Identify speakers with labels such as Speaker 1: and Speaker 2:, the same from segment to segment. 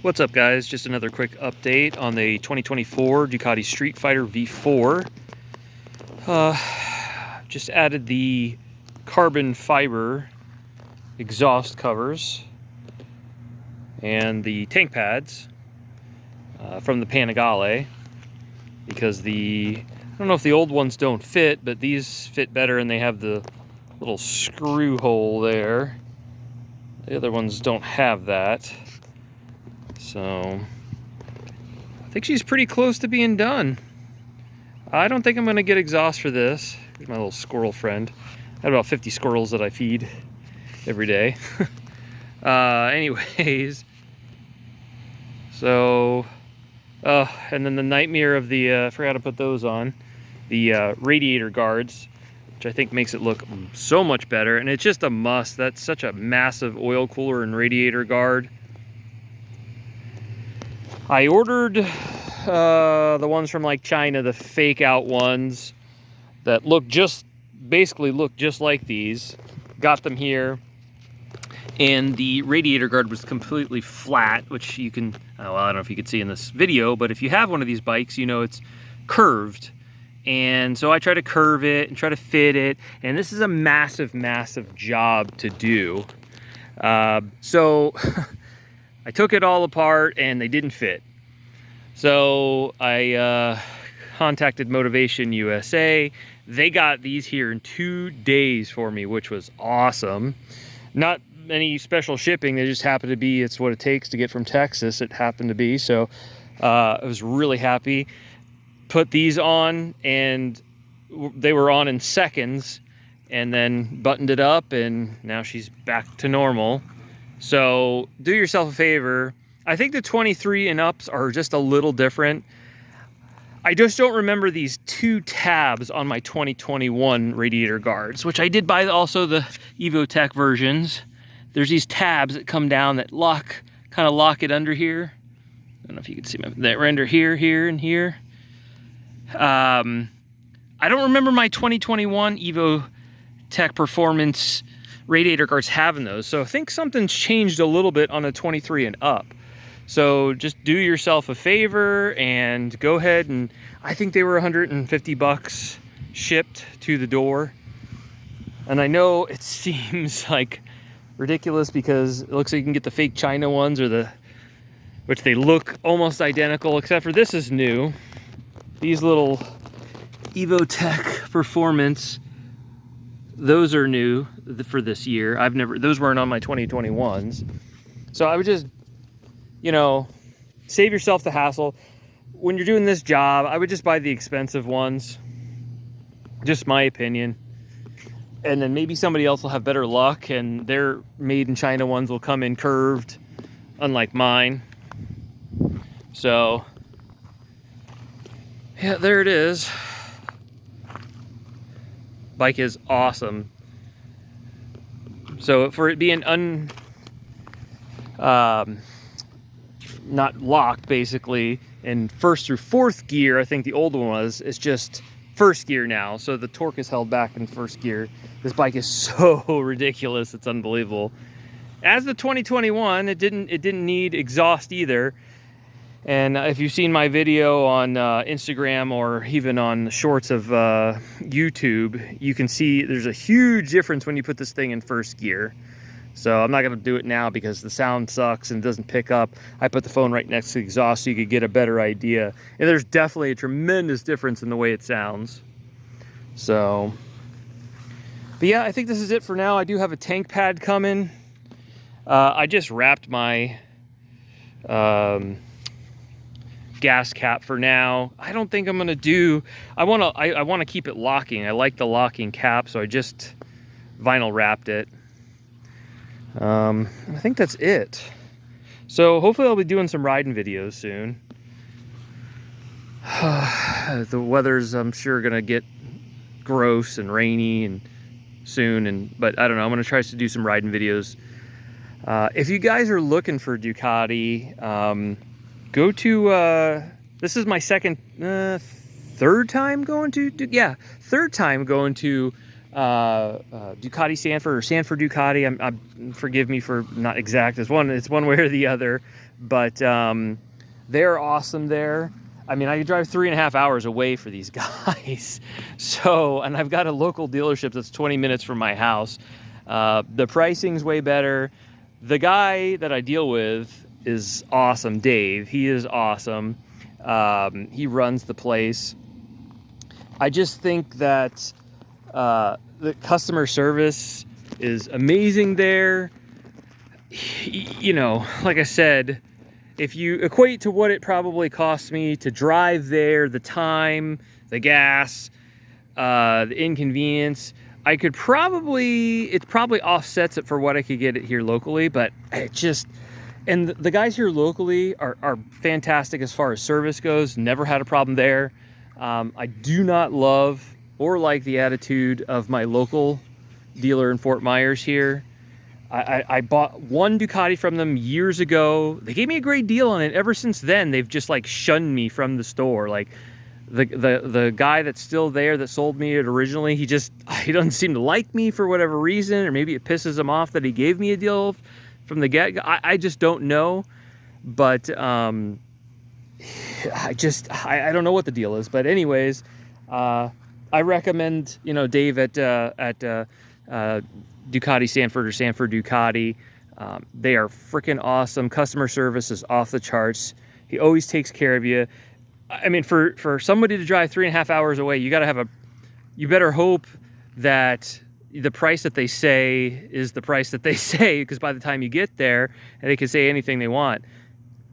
Speaker 1: What's up, guys? Just another quick update on the 2024 Ducati Streetfighter V4. Just added the carbon fiber exhaust covers and the tank pads from the Panigale, because I don't know if the old ones don't fit, but these fit better, and they have the little screw hole there. The other ones don't have that. So I think she's pretty close to being done. I don't think I'm going to get exhaust for this. Here's my little squirrel friend. I have about 50 squirrels that I feed every day. Anyways, so and then the nightmare of the I forgot to put those on, the radiator guards, which I think makes it look so much better, and it's just a must. That's such a massive oil cooler and radiator guard. I ordered the ones from like China, the fake out ones that basically look just like these. Got them here, and the radiator guard was completely flat, which you can, well, I don't know if you could see in this video, but if you have one of these bikes, you know it's curved. And so I try to curve it and try to fit it, and this is a massive, massive job to do. So I took it all apart and they didn't fit. So I contacted Motivation USA. They got these here in 2 days for me, which was awesome. Not any special shipping, they just happened to be, it's what it takes to get from Texas, it happened to be. So I was really happy. Put these on, and they were on in seconds, and then buttoned it up, and now she's back to normal. So do yourself a favor. I think the 23 and ups are just a little different. I just don't remember these two tabs on my 2021 radiator guards, which I did buy also the evotech versions. There's these tabs that come down that kind of lock it under here. I don't know if you can see that under here, here, and here. I don't remember my 2021 evotech performance radiator guards having those, so I think something's changed a little bit on the 23 and up. So just do yourself a favor and go ahead, and I think they were 150 bucks shipped to the door. And I know it seems like ridiculous because it looks like you can get the fake China ones, or which they look almost identical, except for this is new. These little evotech performance, those are new for this year. Those weren't on my 2021s. So I would just, save yourself the hassle. When you're doing this job, I would just buy the expensive ones. Just my opinion. And then maybe somebody else will have better luck, and their made in China ones will come in curved, unlike mine. So yeah, there it is. Bike is awesome. So for it being not locked, basically, in first through fourth gear, I think the old one was, it's just first gear now. So the torque is held back in first gear. This bike is so ridiculous, it's unbelievable. As the 2021, it didn't need exhaust either. And if you've seen my video on Instagram, or even on the shorts of YouTube, you can see there's a huge difference when you put this thing in first gear. So I'm not going to do it now because the sound sucks and doesn't pick up. I put the phone right next to the exhaust so you could get a better idea. And there's definitely a tremendous difference in the way it sounds. So, but yeah, I think this is it for now. I do have a tank pad coming. I just wrapped my gas cap for now. I don't think I'm gonna do, I want to keep it locking. I like the locking cap, so I just vinyl wrapped it. I think that's it. So hopefully I'll be doing some riding videos soon. The weather's, I'm sure, gonna get gross and rainy and soon, but I don't know, I'm gonna try to do some riding videos. If you guys are looking for Ducati, go to, this is my third time going to Ducati Sanford or Sanford Ducati. Forgive me for not exact. It's one way or the other, but they're awesome there. I mean, I could drive 3.5 hours away for these guys. So, and I've got a local dealership that's 20 minutes from my house. The pricing's way better. The guy that I deal with is awesome, Dave. He is awesome. He runs the place. I just think that the customer service is amazing there. You know, like I said, if you equate to what it probably costs me to drive there, the time, the gas, the inconvenience, it probably offsets it for what I could get it here locally, but it just, and the guys here locally are fantastic as far as service goes. Never had a problem there. I do not love or like the attitude of my local dealer in Fort Myers here. I bought one Ducati from them years ago. They gave me a great deal on it. Ever since then, they've just like shunned me from the store. Like the guy that's still there that sold me it originally, he doesn't seem to like me for whatever reason, or maybe it pisses him off that he gave me a deal from the get-go. I just don't know, but I don't know what the deal is. But anyways, I recommend, you know, Dave at Ducati Sanford or Sanford Ducati. They are freaking awesome. Customer service is off the charts. He always takes care of you. I mean, for somebody to drive 3.5 hours away, you better hope that the price that they say is the price that they say, because by the time you get there, and they can say anything they want.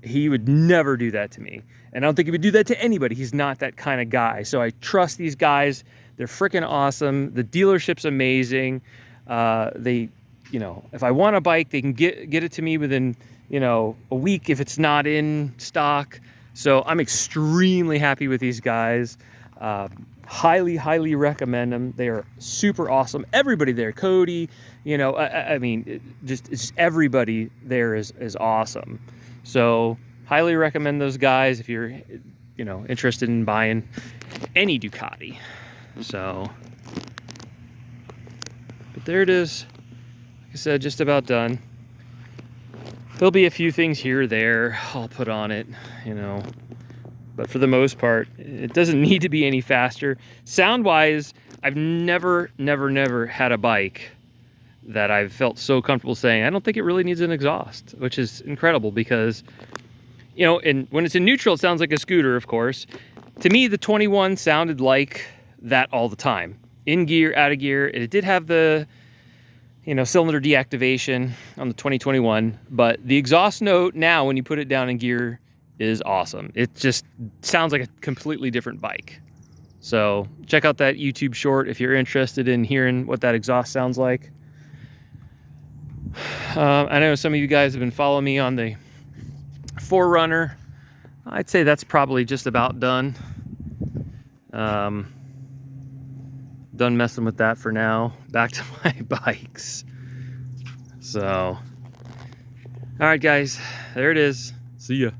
Speaker 1: He would never do that to me. And I don't think he would do that to anybody. He's not that kind of guy. So I trust these guys. They're freaking awesome. The dealership's amazing. They, you know, if I want a bike, they can get it to me within, you know, a week if it's not in stock. So I'm extremely happy with these guys. Highly recommend them. They are super awesome. Everybody there, Cody, you know, I mean, it's just everybody there is awesome. So highly recommend those guys if you're, you know, interested in buying any Ducati. So, but there it is. Like I said, just about done. There'll be a few things here or there I'll put on it, you know, but for the most part, it doesn't need to be any faster. Sound-wise, I've never had a bike that I've felt so comfortable saying, I don't think it really needs an exhaust, which is incredible because, you know, and when it's in neutral, it sounds like a scooter, of course. To me, the 21 sounded like that all the time. In gear, out of gear. It did have the, you know, cylinder deactivation on the 2021, but the exhaust note now when you put it down in gear is awesome. It just sounds like a completely different bike. So check out that YouTube short if you're interested in hearing what that exhaust sounds like. I know some of you guys have been following me on the 4Runner. I'd say that's probably just about done. Done messing with that for now. Back to my bikes. So, all right, guys, there it is. See ya.